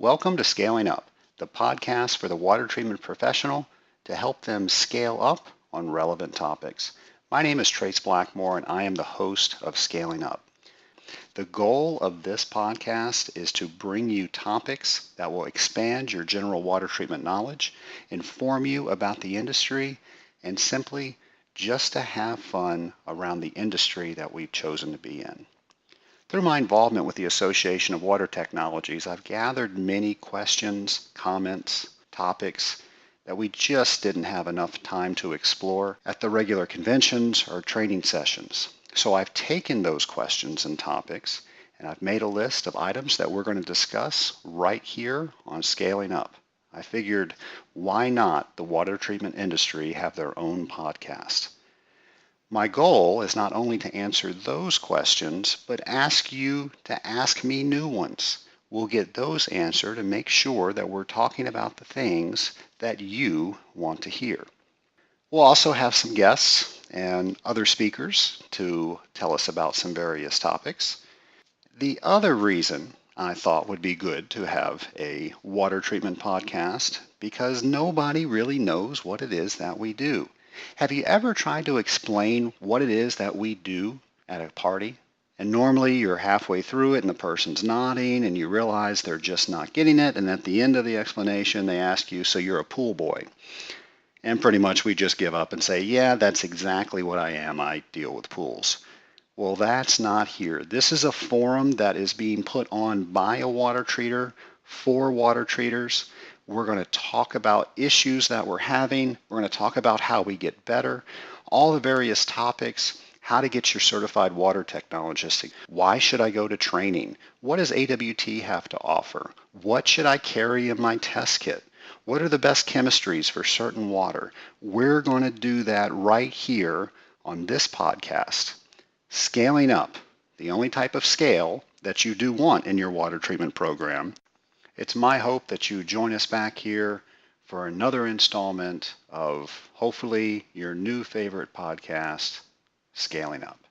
Welcome to Scaling Up, the podcast for the water treatment professional to help them scale up on relevant topics. My name is Trace Blackmore and I am the host of Scaling Up. The goal of this podcast is to bring you topics that will expand your general water treatment knowledge, inform you about the industry, and simply just to have fun around the industry that we've chosen to be in. Through my involvement with the Association of Water Technologies, I've gathered many questions, comments, topics that we just didn't have enough time to explore at the regular conventions or training sessions. So I've taken those questions and topics and I've made a list of items that we're going to discuss right here on Scaling Up. I figured, why not the water treatment industry have their own podcast? My goal is not only to answer those questions, but ask you to ask me new ones. We'll get those answered and make sure that we're talking about the things that you want to hear. We'll also have some guests and other speakers to tell us about some various topics. The other reason I thought would be good to have a water treatment podcast because nobody really knows what it is that we do. Have you ever tried to explain what it is that we do at a party? And normally you're halfway through it and the person's nodding and you realize they're just not getting it. And at the end of the explanation, they ask you, so you're a pool boy. And pretty much we just give up and say, yeah, that's exactly what I am. I deal with pools. Well, that's not here. This is a forum that is being put on by a water treater for water treaters. We're going to talk about issues that we're having. We're going to talk about how we get better, all the various topics, how to get your certified water technologist. Why should I go to training? What does AWT have to offer? What should I carry in my test kit? What are the best chemistries for certain water? We're going to do that right here on this podcast. Scaling up, the only type of scale that you do want in your water treatment program. It's my hope that you join us back here for another installment of hopefully your new favorite podcast, Scaling Up.